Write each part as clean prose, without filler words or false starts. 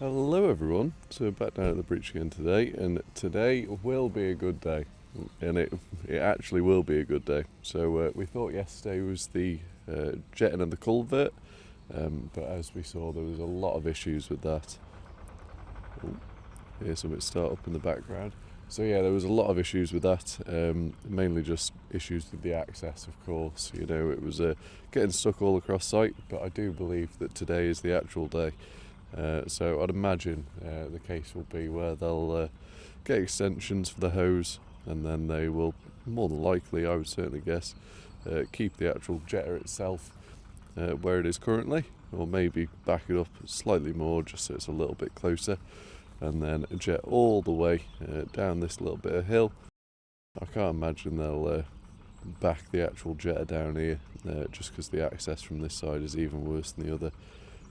Hello everyone, so back down at the bridge again today, and today will be a good day, and it actually will be a good day. So we thought yesterday was the jetting of the Culvert, but as we saw there was a lot of issues with that. Oh, here's something start up in the background. So yeah, there was a lot of issues with that, mainly just issues with the access, of course. You know, it was getting stuck all across site, but I do believe that today is the actual day. So I'd imagine the case will be where they'll get extensions for the hose, and then they will, more than likely, I would certainly guess, keep the actual jetter itself where it is currently, or maybe back it up slightly more just so it's a little bit closer, and then jet all the way down this little bit of hill. I can't imagine they'll back the actual jetter down here just because the access from this side is even worse than the other,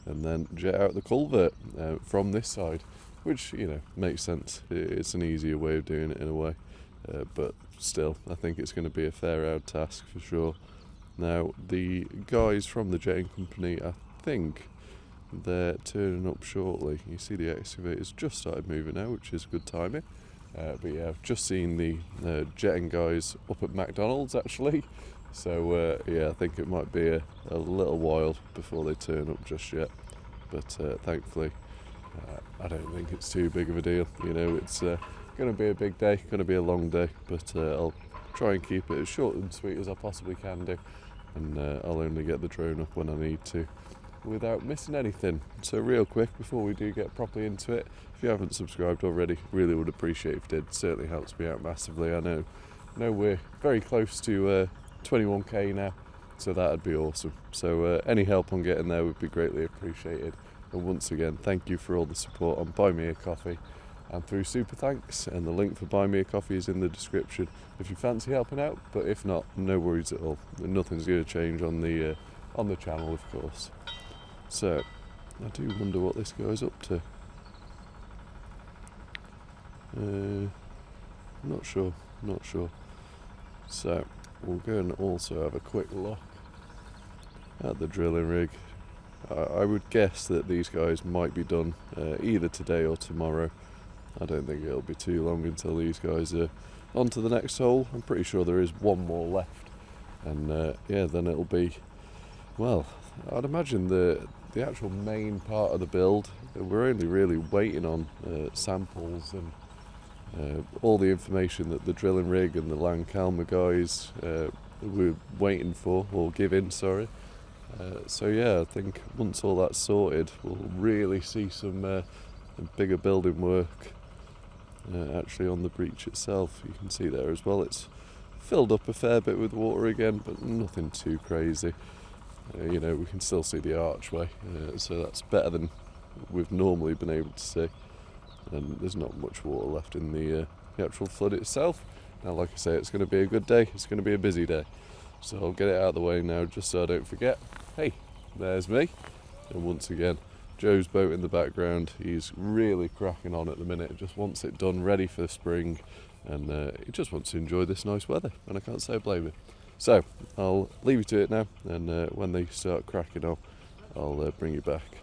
and then jet out the culvert from this side, which, you know, makes sense. It's an easier way of doing it in a way, but still I think it's going to be a fair out task for sure. Now the guys from the jetting company, I think they're turning up shortly. You see the excavator's just started moving now, which is good timing. But yeah, I've just seen the jetting guys up at McDonald's actually. So yeah, I think it might be a little while before they turn up just yet. But thankfully, I don't think it's too big of a deal. You know, it's going to be a big day, going to be a long day. But I'll try and keep it as short and sweet as I possibly can do. And I'll only get the drone up when I need to, without missing anything. So real quick, before we do get properly into it, if you haven't subscribed already, really would appreciate if you did. It certainly helps me out massively. I know we're very close to 21k now, so that'd be awesome. So any help on getting there would be greatly appreciated. And once again, thank you for all the support on Buy Me a Coffee and through Super Thanks, and the link for Buy Me a Coffee is in the description if you fancy helping out. But if not, no worries at all. Nothing's going to change on the channel, of course. So I do wonder what this guy's up to. Not sure. So we'll go and also have a quick look at the drilling rig. I would guess that these guys might be done either today or tomorrow. I don't think it'll be too long until these guys are on to the next hole. I'm pretty sure there is one more left, and yeah, then it'll be, well, I'd imagine the actual main part of the build. We're only really waiting on samples and all the information that the drilling rig and the Llangollen guys were waiting for, or giving, sorry. So yeah, I think once all that's sorted, we'll really see some bigger building work actually on the breach itself. You can see there as well, it's filled up a fair bit with water again, but nothing too crazy. You know, we can still see the archway, so that's better than we've normally been able to see. And there's not much water left in the actual flood itself. Now, like I say, it's going to be a good day, it's going to be a busy day. So I'll get it out of the way now, just so I don't forget. Hey, there's me. And once again, Joe's boat in the background. He's really cracking on at the minute, just wants it done, ready for spring. And he just wants to enjoy this nice weather, and I can't say I blame him. So I'll leave you to it now, and when they start cracking on, I'll bring you back.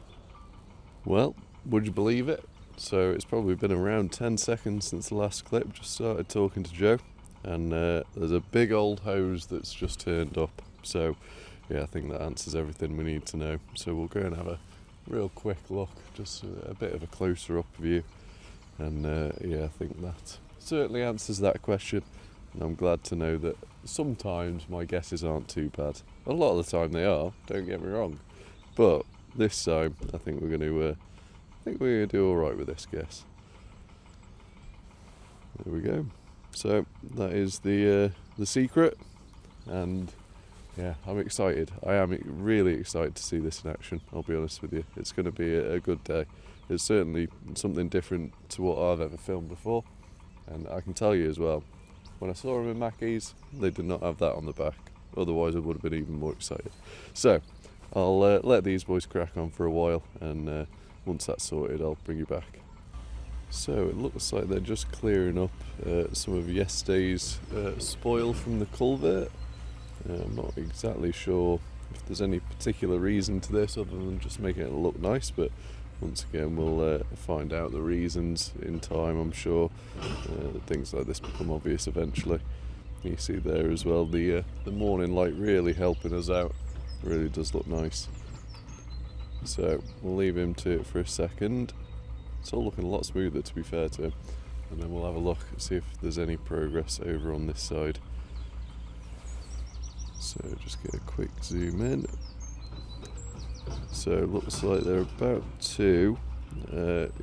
Well, would you believe it? So it's probably been around 10 seconds since the last clip. Just started talking to Joe, and there's a big old hose that's just turned up. So yeah, I think that answers everything we need to know. So we'll go and have a real quick look, just a bit of a closer up view, and yeah, I think that certainly answers that question. And I'm glad to know that sometimes my guesses aren't too bad. A lot of the time they are, don't get me wrong, but this time I think we're going to do all right with this guess. There we go. So that is the secret, and yeah, I'm excited. I am really excited to see this in action, I'll be honest with you. It's going to be a good day. It's certainly something different to what I've ever filmed before, and I can tell you as well, when I saw them in Mackey's, they did not have that on the back. Otherwise I would have been even more excited. So I'll let these boys crack on for a while, and once that's sorted, I'll bring you back. So it looks like they're just clearing up some of yesterday's spoil from the culvert. I'm not exactly sure if there's any particular reason to this other than just making it look nice, but once again we'll find out the reasons in time, I'm sure. Things like this become obvious eventually. You see there as well the morning light really helping us out. It really does look nice. So we'll leave him to it for a second. It's all looking a lot smoother, to be fair to him, and then we'll have a look and see if there's any progress over on this side. So just get a quick zoom in. So it looks like they're about to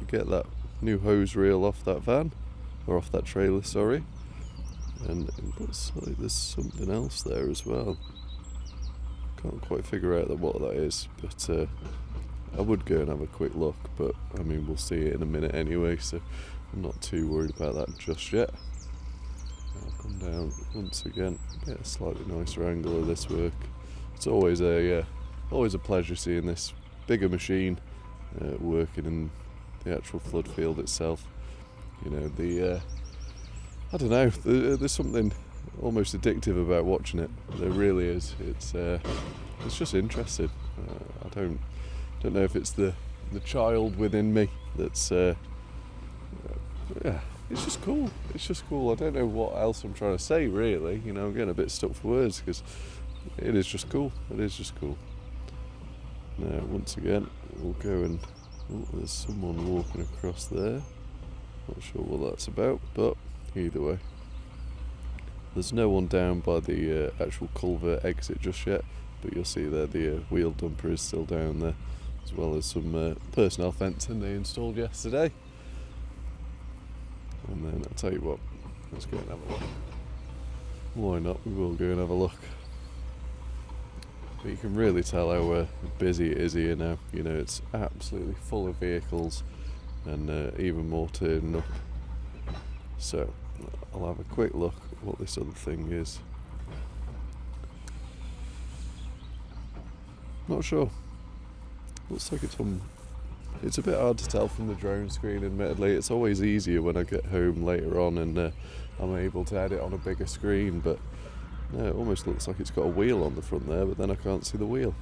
get that new hose reel off that van, or off that trailer, sorry. And it looks like there's something else there as well. Can't quite figure out what that is, but I would go and have a quick look, but I mean we'll see it in a minute anyway, so I'm not too worried about that just yet. I'll come down once again, get a slightly nicer angle of this work. It's always a pleasure seeing this bigger machine working in the actual flood field itself. You know, I don't know, there's something almost addictive about watching it. There really is. It's just interesting. I don't know if it's the child within me that's yeah, it's just cool. It's just cool. I don't know what else I'm trying to say really. You know, I'm getting a bit stuck for words because it is just cool. It is just cool. Now, once again, we'll go and there's someone walking across there. Not sure what that's about, but either way, there's no one down by the actual culvert exit just yet. But you'll see there the wheel dumper is still down there, as well as some personnel fencing they installed yesterday. And then I'll tell you what, let's go and have a look. Why not? We will go and have a look. But you can really tell how busy it is here now. You know, it's absolutely full of vehicles, and even more turning up. So I'll have a quick look at what this other thing is. Not sure. Looks like it's on. It's a bit hard to tell from the drone screen, admittedly. It's always easier when I get home later on and I'm able to edit on a bigger screen, but no, it almost looks like it's got a wheel on the front there, but then I can't see the wheel.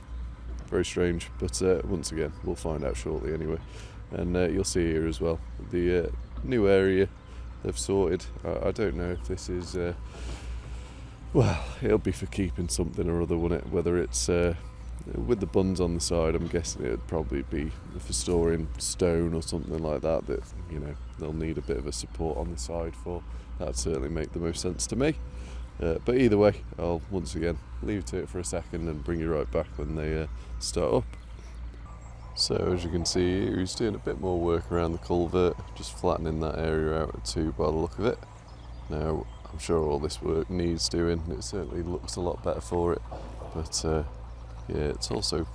Very strange, but once again, we'll find out shortly anyway. And you'll see here as well, the new area they've sorted. I don't know if this is, well, it'll be for keeping something or other, won't it? Whether it's with the buns on the side, I'm guessing it would probably be for storing stone or something like that, that, you know, they'll need a bit of a support on the side for. That'd certainly make the most sense to me. But either way, I'll once again leave to it for a second and bring you right back when they start up. So as you can see here, he's doing a bit more work around the culvert, just flattening that area out too by the look of it. Now, I'm sure all this work needs doing, it certainly looks a lot better for it, but yeah, it's also,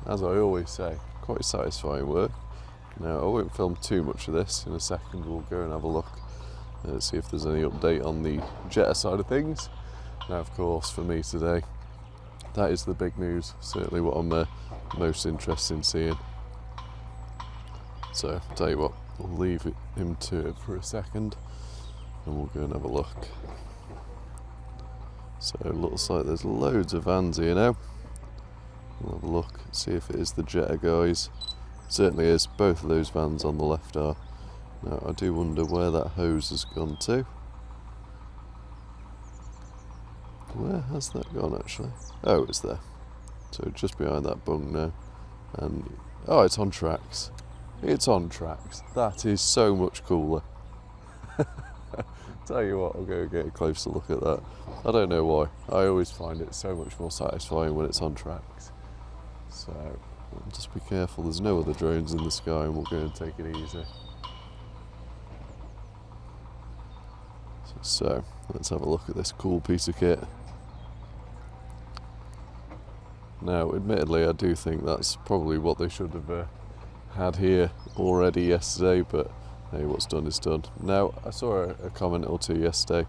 as I always say, quite satisfying work. Now, I won't film too much of this. In a second we'll go and have a look, see if there's any update on the Jetta side of things. Now, of course, for me today, that is the big news, certainly what I'm most interested in seeing. So, I'll tell you what, we'll leave him to it for a second and we'll go and have a look. So it looks like there's loads of vans here now. We'll have a look, see if it is the Jetta guys. It certainly is, both of those vans on the left are. Now I do wonder where that hose has gone to. Where has that gone actually? Oh, it's there. So just behind that bung now. And oh, it's on tracks. It's on tracks. That is so much cooler. Tell you what, I'll go get a closer look at that. I don't know why. I always find it so much more satisfying when it's on tracks. So just be careful, there's no other drones in the sky and we'll go and take it easy. So let's have a look at this cool piece of kit. Now admittedly I do think that's probably what they should have had here already yesterday, but hey, what's done is done. Now I saw a comment or two yesterday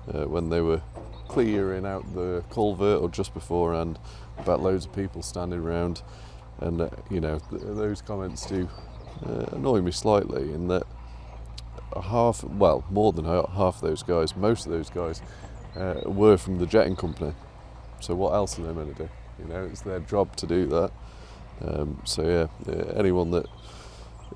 when they were clearing out the culvert or just beforehand about loads of people standing around, and you know, those comments do annoy me slightly in that half, well, more than half of those guys, most of those guys were from the jetting company. So what else are they meant to do? You know, it's their job to do that. So yeah, anyone that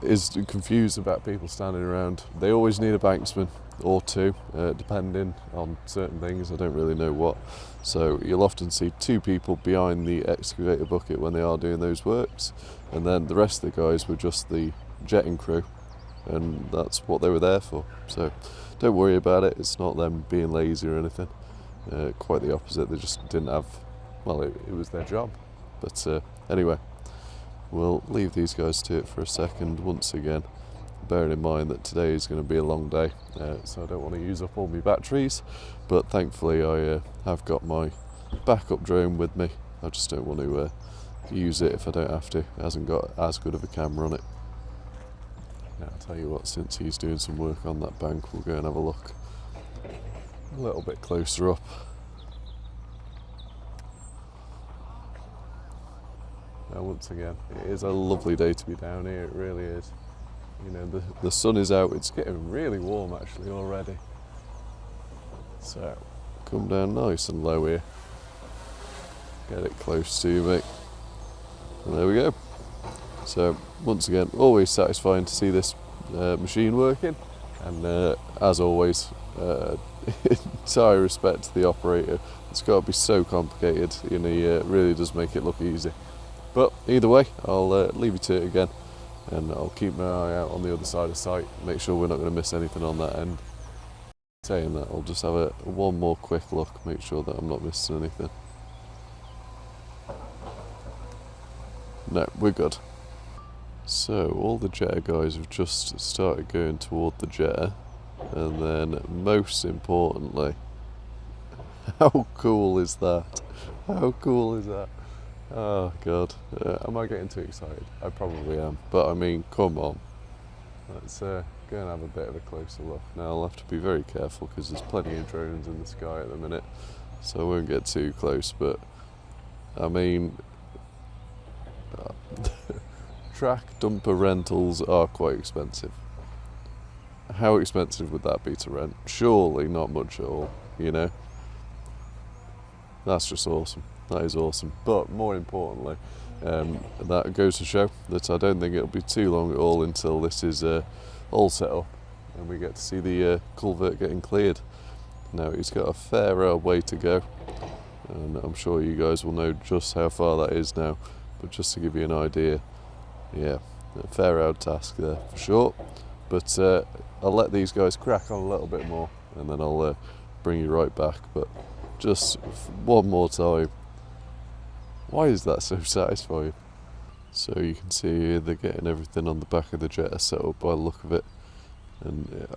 is confused about people standing around. They always need a banksman or two, depending on certain things. I don't really know what. So you'll often see two people behind the excavator bucket when they are doing those works, and then the rest of the guys were just the jetting crew, and that's what they were there for. So don't worry about it. It's not them being lazy or anything. Quite the opposite. They just didn't have, well, it was their job. But anyway, we'll leave these guys to it for a second once again, bearing in mind that today is going to be a long day, so I don't want to use up all my batteries, but thankfully I have got my backup drone with me. I just don't want to use it if I don't have to. It hasn't got as good of a camera on it. Now, I'll tell you what, since he's doing some work on that bank, we'll go and have a look a little bit closer up. Now, once again, it is a lovely day to be down here, it really is. You know, the sun is out, it's getting really warm actually already. So, come down nice and low here. Get it close to you, mate. And there we go. So, once again, always satisfying to see this machine working. And as always, entire respect to the operator. It's got to be so complicated, you know, he really does make it look easy. But either way, I'll leave you to it again, and I'll keep my eye out on the other side of site, make sure we're not going to miss anything on that end. Saying that, I'll just have one more quick look, make sure that I'm not missing anything. No, we're good. So, all the jetter guys have just started going toward the jetter, and then most importantly, how cool is that? How cool is that? Oh god, am I getting too excited? I probably am, but I mean, come on. Let's go and have a bit of a closer look. Now I'll have to be very careful because there's plenty of drones in the sky at the minute, so I won't get too close, but I mean, track dumper rentals are quite expensive. How expensive would that be to rent? Surely not much at all, you know? That's just awesome. That is awesome. But more importantly, that goes to show that I don't think it'll be too long at all until this is all set up and we get to see the culvert getting cleared. Now, he's got a fair way to go, and I'm sure you guys will know just how far that is now, but just to give you an idea, yeah, a fair old task there for sure. But I'll let these guys crack on a little bit more and then I'll bring you right back. But just one more time, why is that so satisfying? So you can see here they're getting everything on the back of the jetter set up by the look of it, and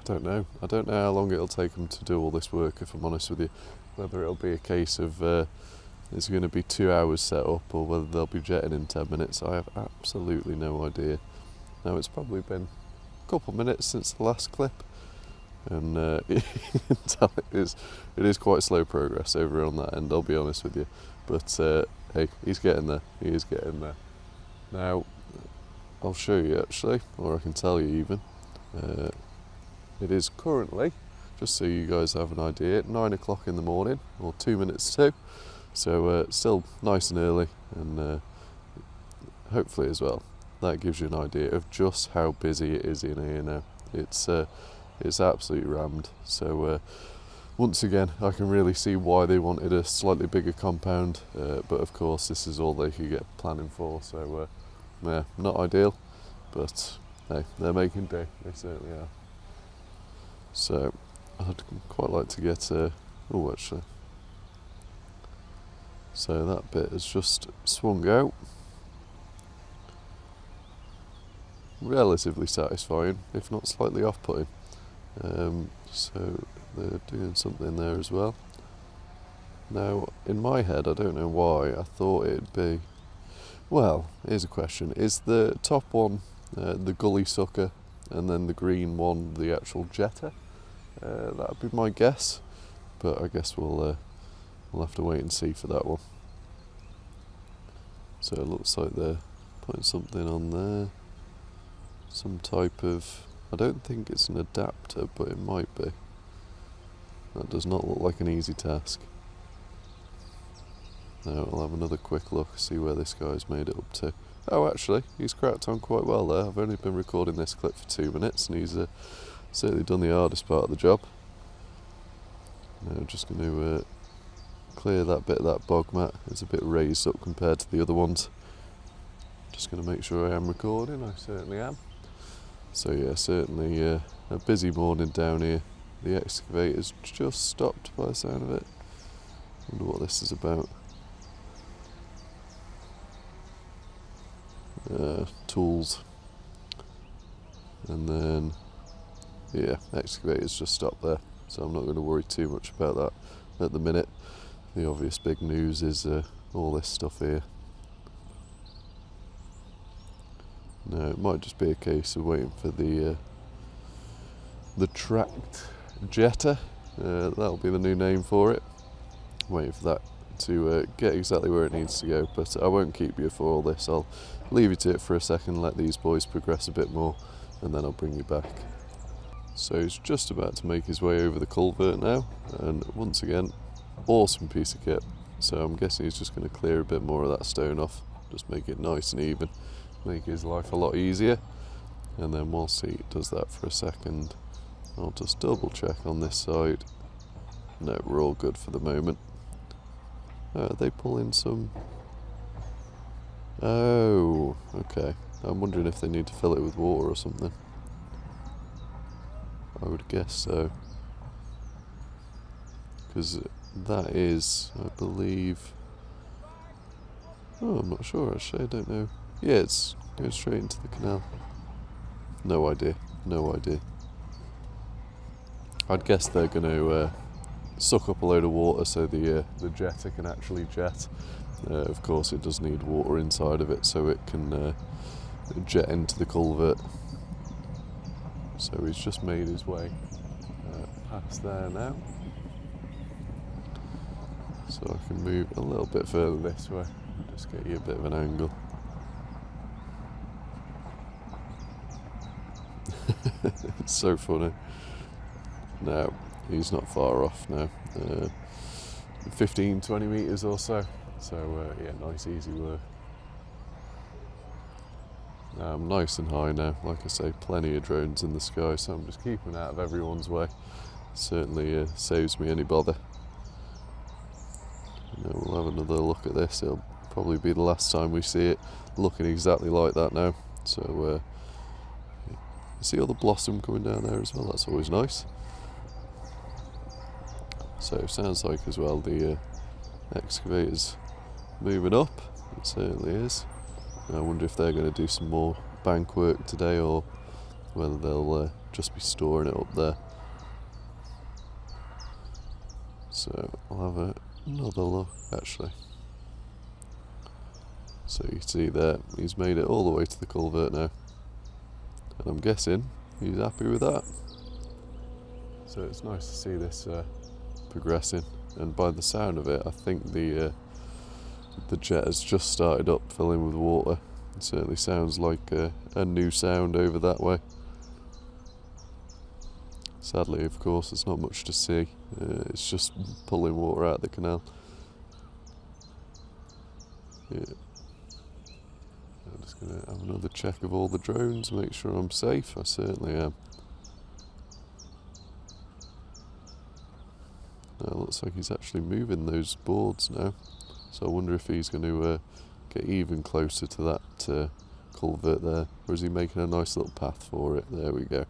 I don't know how long it'll take them to do all this work, if I'm honest with you. Whether it'll be a case of it's going to be 2 hours set up, or whether they'll be jetting in 10 minutes, I have absolutely no idea. Now, it's probably been a couple of minutes since the last clip, and it is quite slow progress over on that end, I'll be honest with you. But hey, he's getting there, he is getting there. Now, I'll show you actually, or I can tell you even. It is currently, just so you guys have an idea, 9 o'clock in the morning, or 2 minutes to. So still nice and early, and hopefully as well, that gives you an idea of just how busy it is in here now. It's absolutely rammed. So once again, I can really see why they wanted a slightly bigger compound, but of course this is all they could get planning for, so yeah, not ideal, but hey, they're making do, they certainly are. So I'd quite like to get oh, actually, so that bit has just swung out. Relatively satisfying, if not slightly off-putting. So they're doing something there as well. Now, in my head, I don't know why, I thought it'd be... Well, here's a question. Is the top one the gully sucker, and then the green one the actual jetter? That'd be my guess, but I guess we'll have to wait and see for that one. So it looks like they're putting something on there. Some type of... I don't think it's an adapter, but it might be. That does not look like an easy task. Now I'll have another quick look, see where this guy's made it up to. Oh, actually, he's cracked on quite well there. I've only been recording this clip for 2 minutes, and he's certainly done the hardest part of the job. Now I'm just going to clear that bit of that bog mat. It's a bit raised up compared to the other ones. Just going to make sure I am recording. I certainly am. So yeah, certainly a busy morning down here. The excavator's just stopped by the sound of it. Wonder what this is about. Tools. And then, yeah, excavator's just stopped there. So I'm not going to worry too much about that at the minute. The obvious big news is all this stuff here. No, it might just be a case of waiting for the tracked jetter. That'll be the new name for it. Waiting for that to get exactly where it needs to go, but I won't keep you for all this. I'll leave you to it for a second, let these boys progress a bit more, and then I'll bring you back. So he's just about to make his way over the culvert now, and once again, awesome piece of kit. So I'm guessing he's just going to clear a bit more of that stone off, just make it nice and even, make his life a lot easier. And then whilst he does that for a second, I'll just double check on this side. No, we're all good for the moment. They pull in some... Oh, okay. I'm wondering if they need to fill it with water or something. I would guess so. Because that is, I believe... Oh, I'm not sure actually, I don't know. Yeah, it's going straight into the canal. No idea, no idea. I'd guess they're going to suck up a load of water so the jetter can actually jet. Of course it does need water inside of it so it can jet into the culvert. So he's just made his way past there now. So I can move a little bit further this way, just get you a bit of an angle. It's so funny. No, he's not far off now. 15-20 metres or so. So yeah, nice easy work. I'm nice and high now, like I say, plenty of drones in the sky, so I'm just keeping out of everyone's way. Certainly saves me any bother. We'll have another look at this. It'll probably be the last time we see it looking exactly like that now. So you see all the blossom coming down there as well, that's always nice. So sounds like as well the excavator's moving up, it certainly is. I wonder if they're going to do some more bank work today or whether they'll just be storing it up there. So I'll have another look actually. So you can see there, he's made it all the way to the culvert now. And I'm guessing he's happy with that. So it's nice to see this progressing, and by the sound of it I think the jet has just started up filling with water. It certainly sounds like a new sound over that way. Sadly, of course, there's not much to see. It's just pulling water out of the canal. Yeah. I'm just going to have another check of all the drones, make sure I'm safe. I certainly am. Now it looks like he's actually moving those boards now. So I wonder if he's going to get even closer to that culvert there, or is he making a nice little path for it? There we go.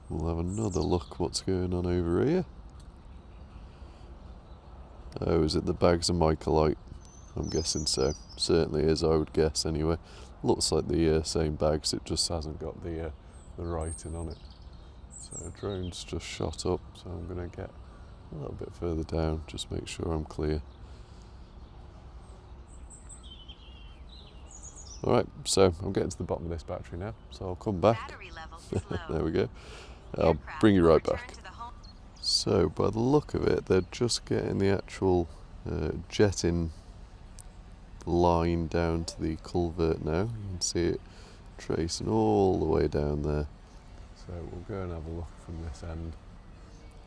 We'll have another look what's going on over here. Oh, is it the bags of micolite? I'm guessing so. Certainly is, I would guess anyway. Looks like the same bags, it just hasn't got the writing on it. So drone's just shot up, so I'm going to get a little bit further down, just make sure I'm clear. Alright, so I'm getting to the bottom of this battery now, so I'll come back. There we go. I'll bring you right back. So by the look of it, they're just getting the actual jetting line down to the culvert now. You can see it tracing all the way down there. So we'll go and have a look from this end.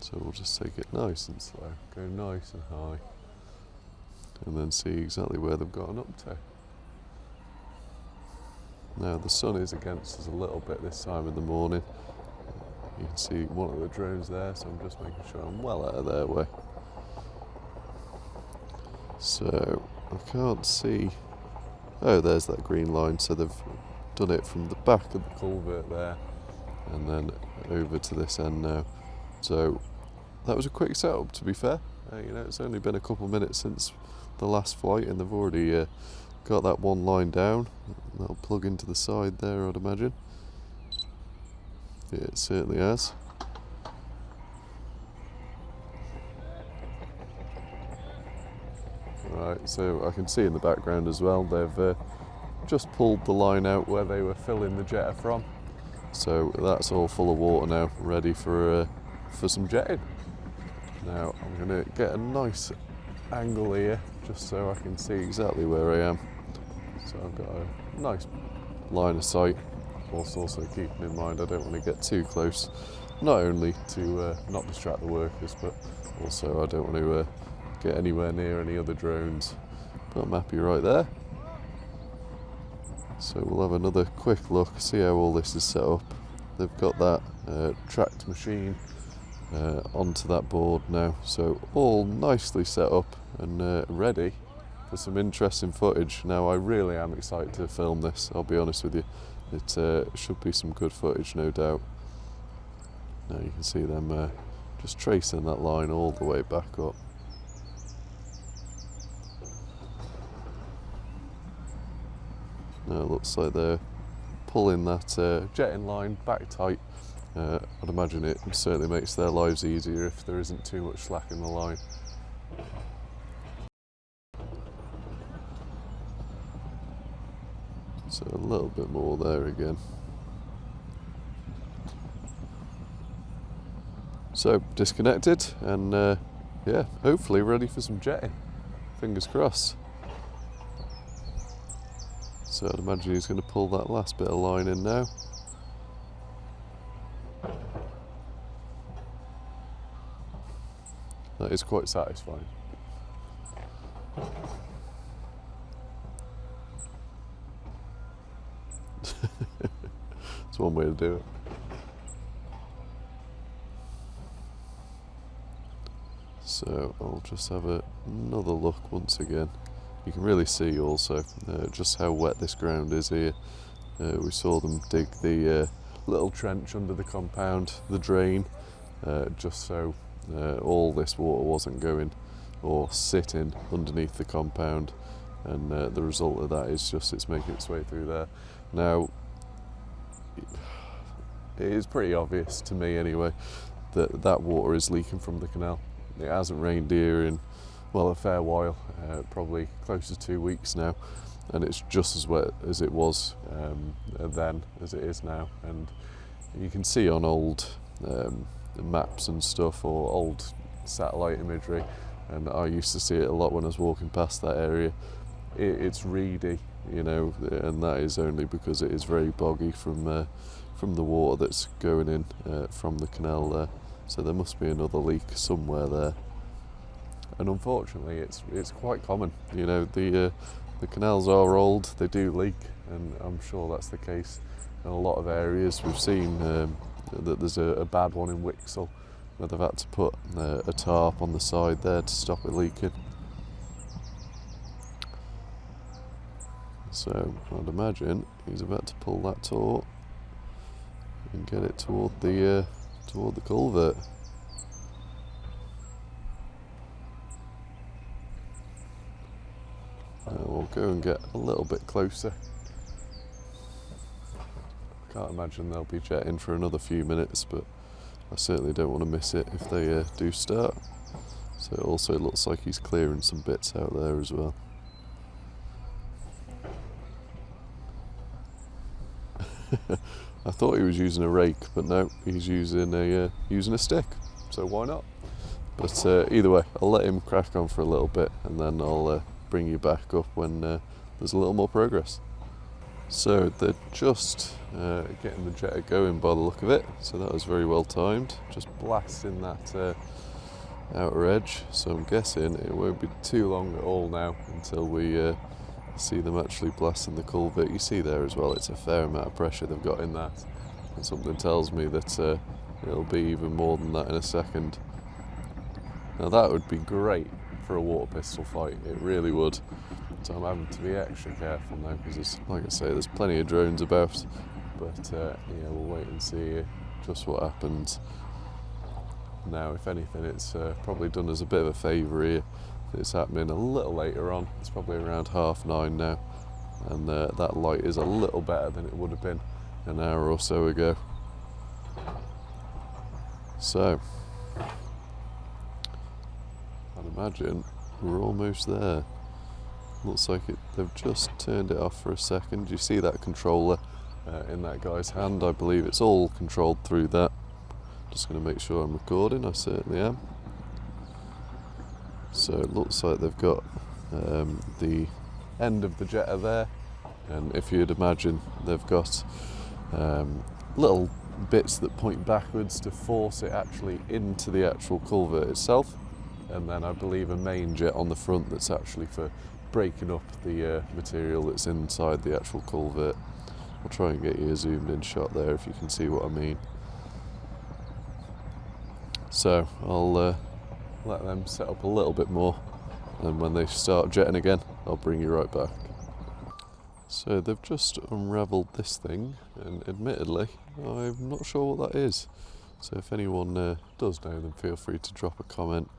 So we'll just take it nice and slow, go nice and high, and then see exactly where they've gotten up to. Now the sun is against us a little bit this time of the morning. You can see one of the drones there, so I'm just making sure I'm well out of their way. So I can't see. Oh, there's that green line. So they've done it from the back of the culvert there, and then over to this end now. So that was a quick setup, to be fair. You know, it's only been a couple of minutes since the last flight, and they've already got that one line down. That'll plug into the side there, I'd imagine. Yeah, it certainly has. Right, so I can see in the background as well, they've just pulled the line out where they were filling the jetter from. So that's all full of water now, ready for some jetting. Now I'm going to get a nice angle here, just so I can see exactly where I am. So I've got a nice line of sight, whilst also keeping in mind I don't want to get too close, not only to not distract the workers, but also I don't want to get anywhere near any other drones. But I'm happy right there. So we'll have another quick look, see how all this is set up. They've got that tracked machine onto that board now, so all nicely set up and ready for some interesting footage. Now I really am excited to film this, I'll be honest with you. It should be some good footage, no doubt. Now you can see them just tracing that line all the way back up. Now it looks like they're pulling that jetting line back tight. I'd imagine it certainly makes their lives easier if there isn't too much slack in the line. So a little bit more there again. So disconnected and yeah, hopefully ready for some jetting. Fingers crossed. So I'd imagine he's going to pull that last bit of line in now. That is quite satisfying. It's one way to do it. So I'll just have another look once again. You can really see also just how wet this ground is here. We saw them dig the little trench under the compound, the drain, just so all this water wasn't going or sitting underneath the compound, and the result of that is just it's making its way through there. Now it is pretty obvious to me anyway that that water is leaking from the canal. It hasn't rained here in, well, a fair while, probably close to 2 weeks now, and it's just as wet as it was then as it is now. And you can see on old maps and stuff, or old satellite imagery, and I used to see it a lot when I was walking past that area, it's reedy, you know, and that is only because it is very boggy from the water that's going in from the canal there. So there must be another leak somewhere there. And unfortunately it's quite common, you know, the canals are old, they do leak, and I'm sure that's the case in a lot of areas. We've seen that there's a bad one in Whitchurch where they've had to put a tarp on the side there to stop it leaking. So I'd imagine he's about to pull that taut and get it toward the culvert. We'll go and get a little bit closer. I can't imagine they'll be jetting for another few minutes, but I certainly don't want to miss it if they do start. So it also looks like he's clearing some bits out there as well. I thought he was using a rake, but no, he's using a stick. So why not? But either way, I'll let him crack on for a little bit, and then I'll bring you back up when there's a little more progress. So they're just getting the jetter going by the look of it, so that was very well timed, just blasting that outer edge, so I'm guessing it won't be too long at all now until we see them actually blasting the culvert. You see there as well, it's a fair amount of pressure they've got in that, and something tells me that it'll be even more than that in a second. Now that would be great for a water pistol fight, it really would. So I'm having to be extra careful now because, like I say, there's plenty of drones about. But yeah, we'll wait and see just what happens. Now, if anything, it's probably done us a bit of a favour here. It's happening a little later on. It's probably around 9:30 now, and that light is a little better than it would have been an hour or so ago. So, I'd imagine we're almost there. Looks like they've just turned it off for a second. You see that controller in that guy's hand? I believe it's all controlled through that. Just going to make sure I'm recording. I certainly am. So it looks like they've got the end of the jetter there, and if you'd imagine, they've got little bits that point backwards to force it actually into the actual culvert itself, and then I believe a main jet on the front that's actually for breaking up the material that's inside the actual culvert. I'll try and get you a zoomed in shot there if you can see what I mean. So I'll let them set up a little bit more, and when they start jetting again, I'll bring you right back. So they've just unravelled this thing, and admittedly I'm not sure what that is. So if anyone does know, then feel free to drop a comment.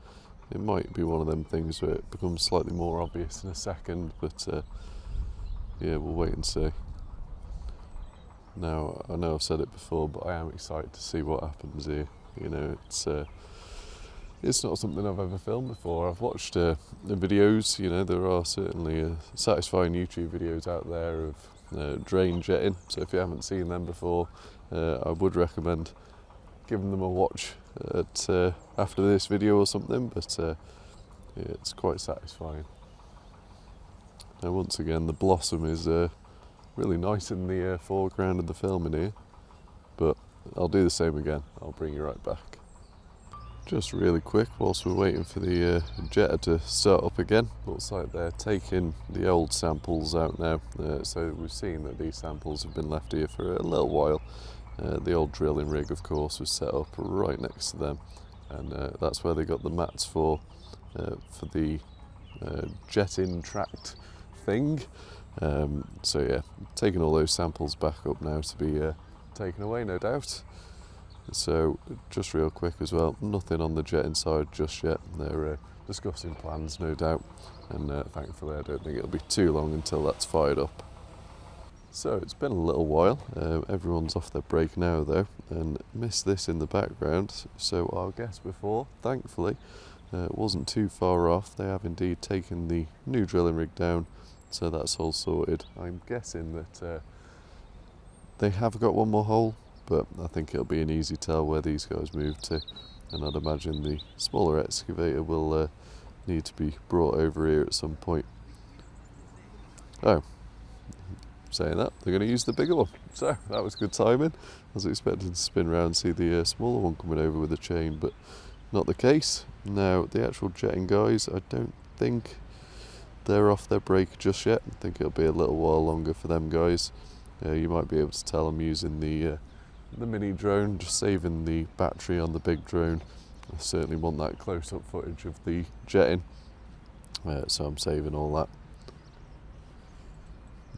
It might be one of them things where it becomes slightly more obvious in a second, but yeah, we'll wait and see. Now, I know I've said it before, but I am excited to see what happens here. It's not something I've ever filmed before. I've watched the videos, there are certainly satisfying YouTube videos out there of drain jetting, so if you haven't seen them before, I would recommend giving them a watch after this video or something, but yeah, it's quite satisfying. Now once again, the blossom is really nice in the foreground of the filming here, but I'll do the same again. I'll bring you right back. Just really quick, whilst we're waiting for the jetter to start up again, looks like they're taking the old samples out now, so we've seen that these samples have been left here for a little while. The old drilling rig, of course, was set up right next to them, and that's where they got the mats for the jetting tracked thing. So yeah, taking all those samples back up now to be taken away, no doubt. So just real quick as well, nothing on the jet inside just yet. They're discussing plans, no doubt, and thankfully I don't think it'll be too long until that's fired up. So it's been a little while, everyone's off their break now though, and missed this in the background. So our guest before, thankfully, wasn't too far off. They have indeed taken the new drilling rig down, so that's all sorted. I'm guessing that they have got one more hole, but I think it'll be an easy tell where these guys move to, and I'd imagine the smaller excavator will need to be brought over here at some point. Oh, saying that, they're going to use the bigger one, so that was good timing. I was expecting to spin around and see the smaller one coming over with a chain, but not the case. Now the actual jetting guys, I don't think they're off their break just yet. I think it'll be a little while longer for them guys. You might be able to tell I'm using the mini drone, just saving the battery on the big drone. I certainly want that close-up footage of the jetting, so I'm saving all that.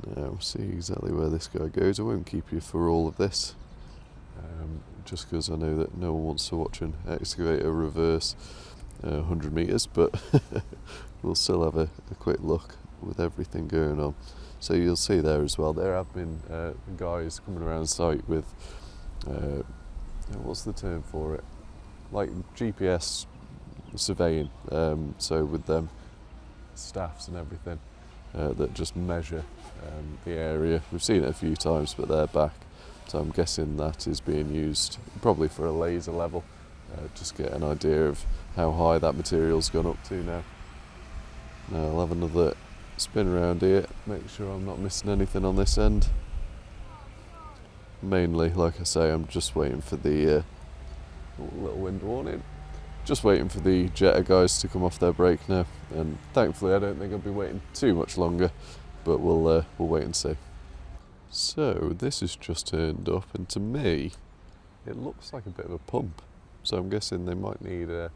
Now we'll see exactly where this guy goes. I won't keep you for all of this, just because I know that no one wants to watch an excavator reverse 100 metres, but we'll still have a quick look with everything going on. So you'll see there as well, there have been guys coming around site with, what's the term for it? Like GPS surveying, so with them staffs and everything that just measure the area. We've seen it a few times, but they're back. So I'm guessing that is being used probably for a laser level, just get an idea of how high that material's gone up to now. Now I'll have another spin around here, make sure I'm not missing anything on this end. mainly, like I say, I'm just waiting for the little wind warning. Just waiting for the jetter guys to come off their break now, and thankfully I don't think I'll be waiting too much longer, but we'll wait and see. So this has just turned up, and to me it looks like a bit of a pump, so I'm guessing they might need a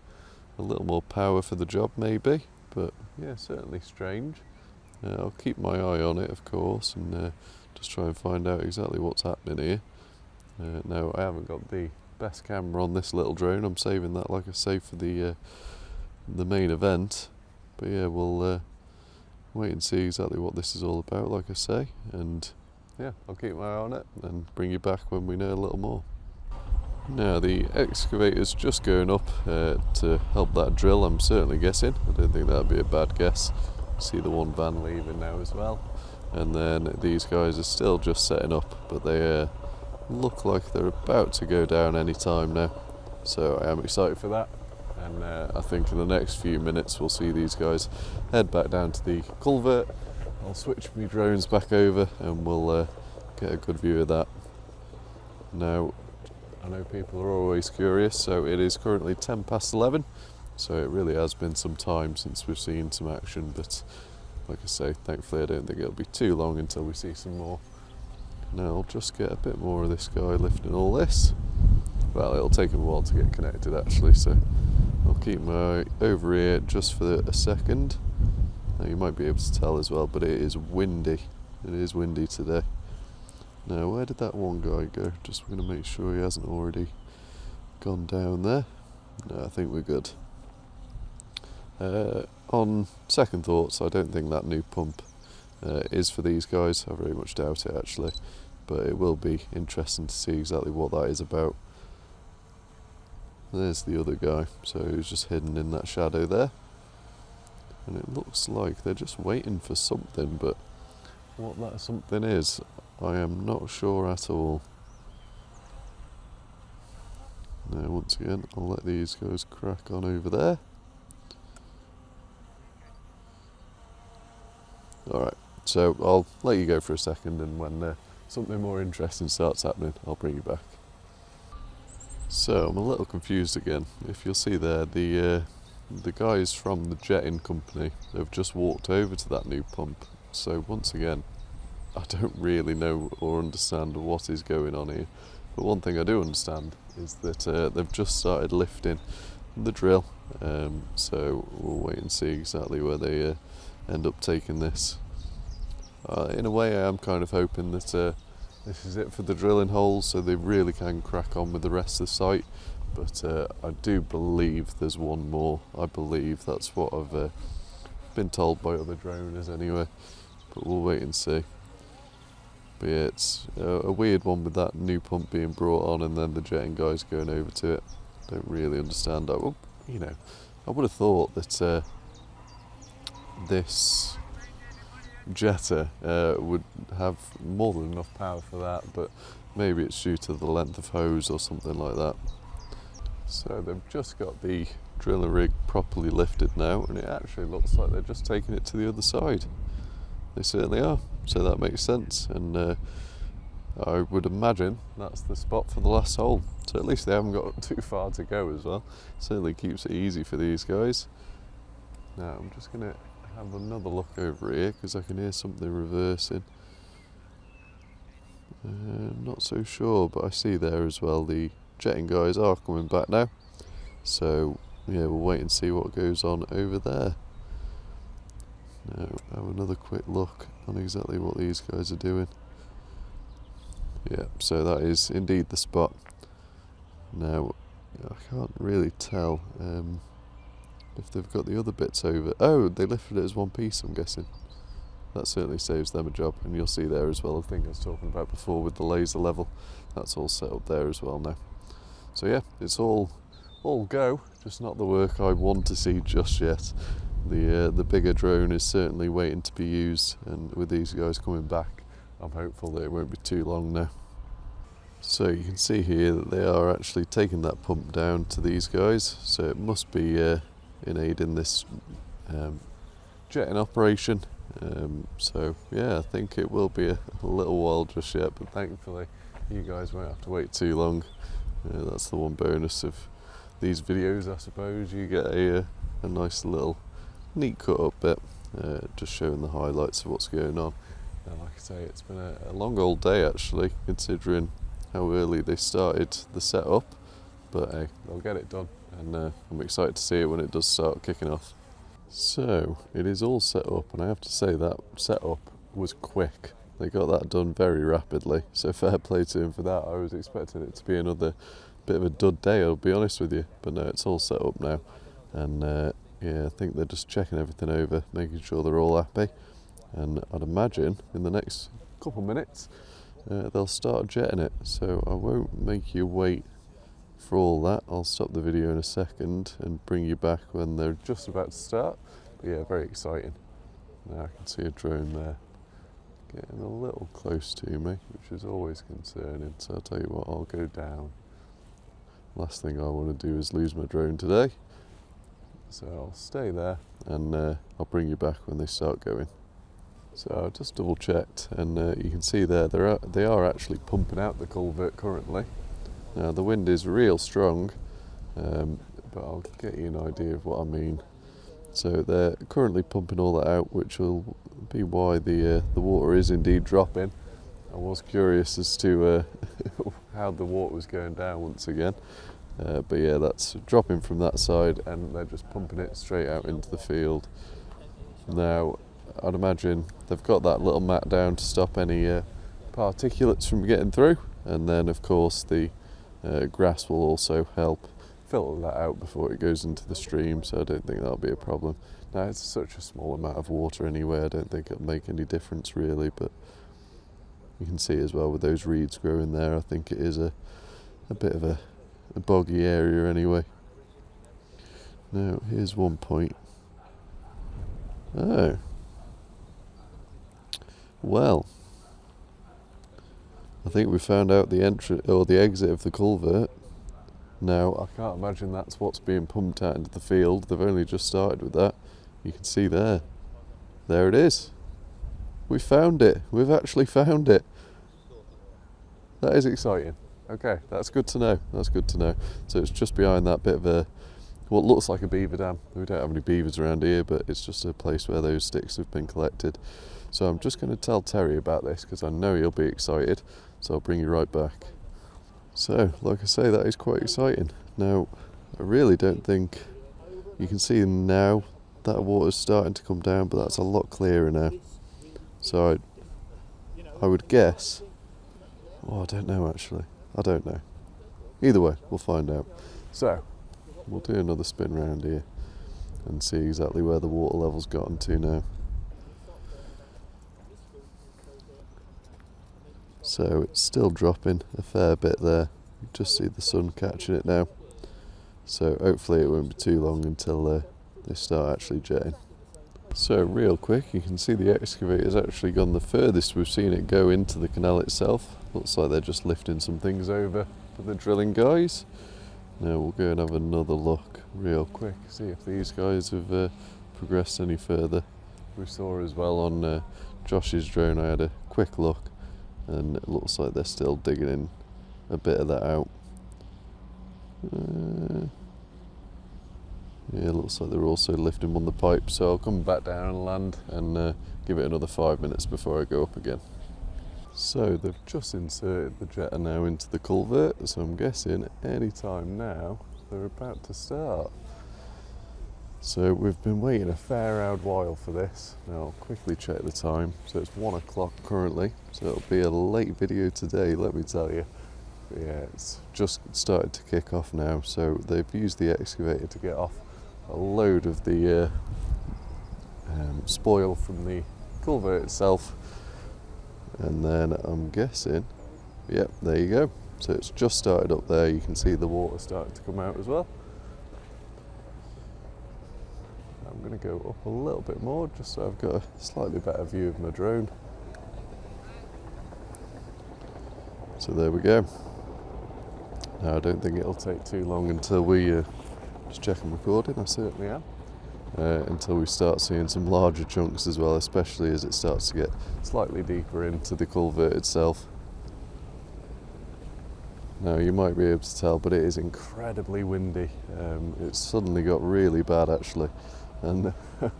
little more power for the job maybe, but yeah, certainly strange. I'll keep my eye on it, of course, and just try and find out exactly what's happening here. Now, I haven't got the best camera on this little drone. I'm saving that, like I say, for the main event. But yeah, we'll wait and see exactly what this is all about, like I say. And yeah, I'll keep my eye on it and bring you back when we know a little more. Now, the excavator's just going up to help that drill, I'm certainly guessing. I don't think that'd be a bad guess. See the one van leaving now as well. And then these guys are still just setting up, but they look like they're about to go down any time now, so I am excited for that, and I think in the next few minutes we'll see these guys head back down to the culvert. I'll switch my drones back over and we'll get a good view of that. Now, I know people are always curious, so it is currently 11:10, so it really has been some time since we've seen some action, but like I say, thankfully I don't think it'll be too long until we see some more. Now I'll just get a bit more of this guy lifting all this. Well, it'll take him a while to get connected actually, so I'll keep my eye over here just for a second. Now you might be able to tell as well, but it is windy. It is windy today. Now where did that one guy go? Just going to make sure he hasn't already gone down there. No, I think we're good. On second thoughts, I don't think that new pump is for these guys. I very much doubt it actually, but it will be interesting to see exactly what that is about. There's the other guy, so he's just hidden in that shadow there, and it looks like they're just waiting for something, but what that something is, I am not sure at all. Now once again, I'll let these guys crack on over there. Alright, so I'll let you go for a second, and when something more interesting starts happening, I'll bring you back. So I'm a little confused again. If you'll see there, the guys from the jetting company have just walked over to that new pump. So once again, I don't really know or understand what is going on here. But one thing I do understand is that they've just started lifting the drill. So we'll wait and see exactly where they end up taking this. In a way, I am kind of hoping that this is it for the drilling holes, so they really can crack on with the rest of the site. But I do believe there's one more. I believe that's what I've been told by other droners anyway. But we'll wait and see. But yeah, it's a weird one with that new pump being brought on and then the jetting guys going over to it. Don't really understand that. Well, you know, I would have thought that this jetter would have more than enough power for that, but maybe it's due to the length of hose or something like that. So they've just got the driller rig properly lifted now, and it actually looks like they're just taking it to the other side. They certainly are, so that makes sense, and I would imagine that's the spot for the last hole. So at least they haven't got too far to go as well. Certainly keeps it easy for these guys. Now I'm just going to have another look over here because I can hear something reversing. Not so sure, but I see there as well the jetting guys are coming back now. So yeah, we'll wait and see what goes on over there. Now have another quick look on exactly what these guys are doing. Yeah, so that is indeed the spot. Now I can't really tell if they've got the other bits over. Oh, they lifted it as one piece, I'm guessing. That certainly saves them a job, and you'll see there as well, I think I was talking about before with the laser level. That's all set up there as well now. So yeah, it's all go, just not the work I want to see just yet. The bigger drone is certainly waiting to be used, and with these guys coming back, I'm hopeful that it won't be too long now. So you can see here that they are actually taking that pump down to these guys, so it must be in aid in this jetting operation. So yeah, I think it will be a little while just yet, but thankfully you guys won't have to wait too long. That's the one bonus of these videos, I suppose. You get a nice little neat cut up bit, just showing the highlights of what's going on. And like I say, it's been a long old day actually, considering how early they started the setup, but hey, they'll get it done, and I'm excited to see it when it does start kicking off. So it is all set up, and I have to say that setup was quick. They got that done very rapidly, so fair play to him for that. I was expecting it to be another bit of a dud day, I'll be honest with you, but no, it's all set up now, and yeah, I think they're just checking everything over, making sure they're all happy, and I'd imagine in the next couple of minutes they'll start jetting it, so I won't make you wait for all that. I'll stop the video in a second and bring you back when they're just about to start. But yeah, very exciting. Now I can see a drone there getting a little close to me, which is always concerning, so I'll tell you what, I'll go down. Last thing I want to do is lose my drone today, so I'll stay there, and I'll bring you back when they start going. So I just double checked, and you can see there they are actually pumping out the culvert currently. Now the wind is real strong, but I'll get you an idea of what I mean. So they're currently pumping all that out, which will be why the water is indeed dropping. I was curious as to how the water was going down once again, but yeah, that's dropping from that side, and they're just pumping it straight out into the field. Now I'd imagine they've got that little mat down to stop any particulates from getting through, and then of course the grass will also help filter that out before it goes into the stream, so I don't think that'll be a problem. Now it's such a small amount of water anyway, I don't think it'll make any difference really, but you can see as well with those reeds growing there, I think it is a bit of a boggy area anyway. Now here's one point. Oh. Well, I think we found out the entry or the exit of the culvert. Now I can't imagine that's what's being pumped out into the field. They've only just started with that. You can see there. There it is. We found it. We've actually found it. That is exciting. Okay, that's good to know. That's good to know. So it's just behind that bit of what looks like a beaver dam. We don't have any beavers around here, but it's just a place where those sticks have been collected. So I'm just going to tell Terry about this because I know he'll be excited. So I'll bring you right back. So, like I say, that is quite exciting. Now, I really don't think you can see now that water's starting to come down, but that's a lot clearer now. So I would guess, oh, I don't know actually. I don't know. Either way, we'll find out. So, we'll do another spin round here and see exactly where the water level's gotten to now. So it's still dropping a fair bit there. You just see the sun catching it now. So hopefully it won't be too long until they start actually jetting. So real quick, you can see the excavator's actually gone the furthest we've seen it go into the canal itself. Looks like they're just lifting some things over for the drilling guys. Now we'll go and have another look real quick, see if these guys have progressed any further. We saw as well on Josh's drone, I had a quick look, and it looks like they're still digging in a bit of that out. Yeah, it looks like they're also lifting on the pipe, so I'll come back down and land and give it another 5 minutes before I go up again. So they've just inserted the jetter now into the culvert, so I'm guessing any time now they're about to start. So we've been waiting a fair old while for this. Now I'll quickly check the time. So it's 1 o'clock currently, so it'll be a late video today, let me tell you. But yeah, it's just started to kick off now, so they've used the excavator to get off a load of the spoil from the culvert itself. And then I'm guessing, yep, there you go. So it's just started up there, you can see the water starting to come out as well. I'm going to go up a little bit more just so I've got a slightly better view of my drone. So there we go. Now I don't think it'll take too long until we just check and recording, I certainly am. Until we start seeing some larger chunks as well, especially as it starts to get slightly deeper into the culvert itself. Now you might be able to tell, but it is incredibly windy. It's suddenly got really bad actually, and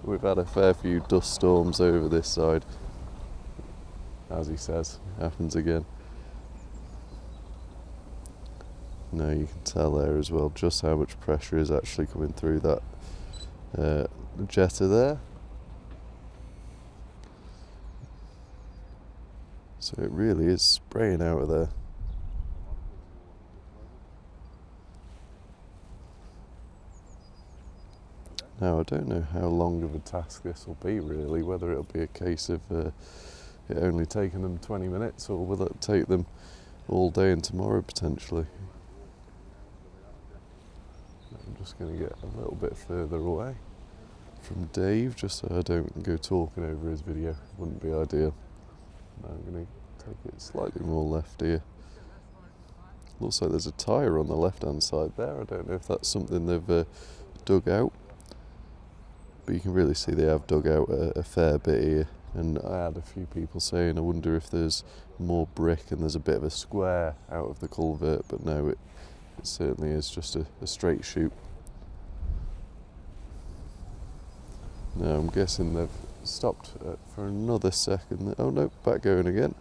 we've had a fair few dust storms over this side. As he says, it happens again. Now you can tell there as well just how much pressure is actually coming through that jetter there. So it really is spraying out of there. Now I don't know how long of a task this will be really, whether it'll be a case of it only taking them 20 minutes or will it take them all day and tomorrow potentially. I'm just going to get a little bit further away from Dave just so I don't go talking over his video, wouldn't be ideal. Now I'm going to take it slightly more left here. Looks like there's a tyre on the left hand side there, I don't know if that's something they've dug out. But you can really see they have dug out a fair bit here, and I had a few people saying I wonder if there's more brick and there's a bit of a square out of the culvert, but no, it certainly is just a straight shoot. Now I'm guessing they've stopped for another second. Oh no, back going again.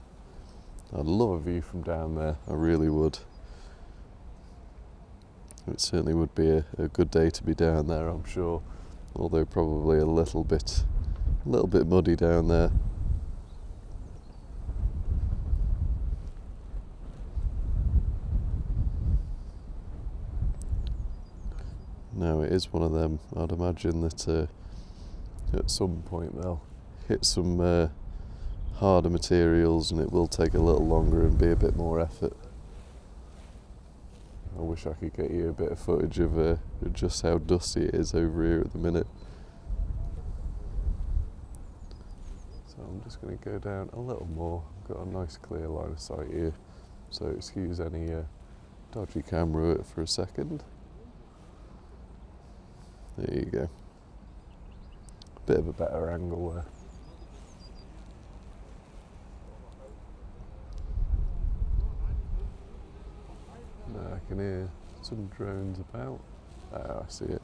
I'd love a view from down there, I really would. It certainly would be a good day to be down there, I'm sure. Although probably a little bit muddy down there. Now it is one of them. I'd imagine that at some point they'll hit some harder materials and it will take a little longer and be a bit more effort. I wish I could get you a bit of footage of just how dusty it is over here at the minute. So I'm just going to go down a little more. I've got a nice clear line of sight here, so excuse any dodgy camera work for a second. There you go. Bit of a better angle there. I can hear some drones about. Oh, I see it.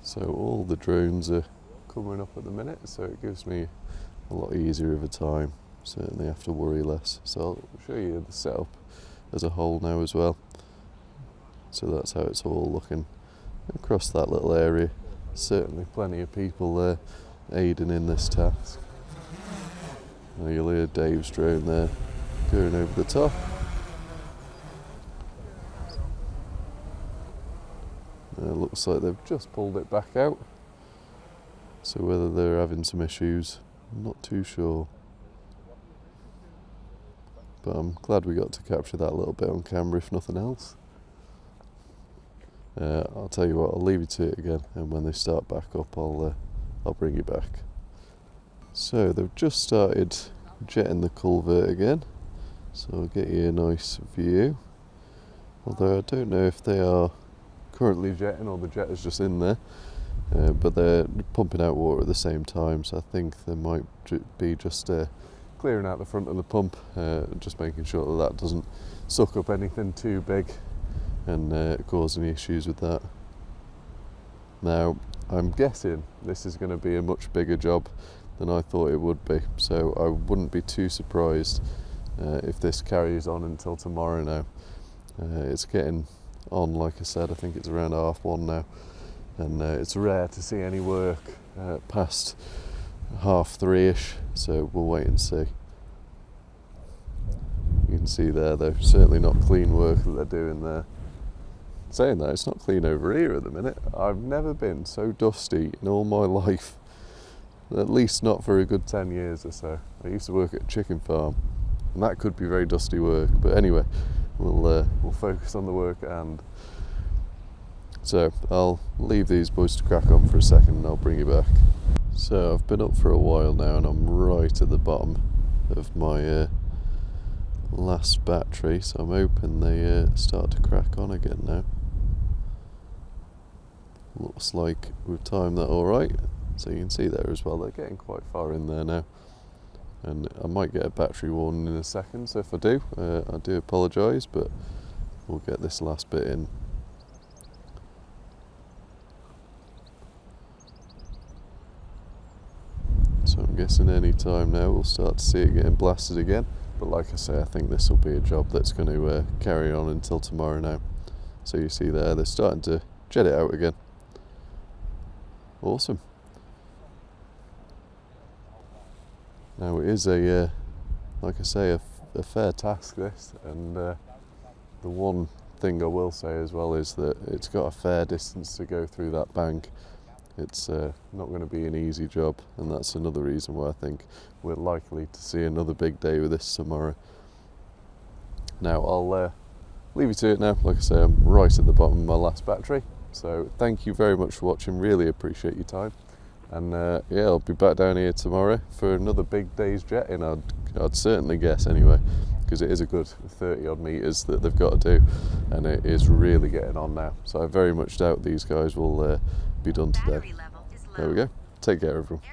So all the drones are coming up at the minute, so it gives me a lot easier of a time. Certainly have to worry less. So I'll show you the setup as a whole now as well. So that's how it's all looking across that little area. Certainly plenty of people there aiding in this task. Now you'll hear Dave's drone there going over the top. It looks like they've just pulled it back out. So whether they're having some issues, I'm not too sure. But I'm glad we got to capture that little bit on camera, if nothing else. I'll tell you what, I'll leave you to it again, and when they start back up, I'll bring you back. So they've just started jetting the culvert again, so I'll get you a nice view. Although I don't know if they are currently jetting or the jet is just in there, but they're pumping out water at the same time, so I think they might be just clearing out the front of the pump, just making sure that that doesn't suck up anything too big and cause any issues with that. Now I'm guessing this is going to be a much bigger job than I thought it would be, so I wouldn't be too surprised if this carries on until tomorrow now. It's getting on, like I said, I think it's around 1:30 now, and it's rare to see any work past 3:30ish, so we'll wait and see. You can see there, they're certainly not clean work that they're doing there. Saying that, it's not clean over here at the minute. I've never been so dusty in all my life, at least not for a good 10 years or so. I used to work at a chicken farm, and that could be very dusty work, but anyway, we'll focus on the work at hand. So I'll leave these boys to crack on for a second and I'll bring you back. So I've been up for a while now and I'm right at the bottom of my last battery, so I'm hoping they start to crack on again now. Looks like we've timed that alright, so you can see there as well, they're getting quite far in there now. and I might get a battery warning in a second, so if I do apologise, but we'll get this last bit in. So I'm guessing any time now we'll start to see it getting blasted again, but like I say, I think this will be a job that's going to carry on until tomorrow now. So you see there, they're starting to jet it out again. Awesome. Now it is like I say, a fair task this, and the one thing I will say as well is that it's got a fair distance to go through that bank. It's not going to be an easy job, and that's another reason why I think we're likely to see another big day with this tomorrow. Now I'll leave you to it now. Like I say, I'm right at the bottom of my last battery, so thank you very much for watching, really appreciate your time, and yeah, I'll be back down here tomorrow for another big day's jetting, I'd certainly guess anyway, because it is a good 30 odd metres that they've got to do, and it is really getting on now, so I very much doubt these guys will be done today. There we go. Take care, everyone.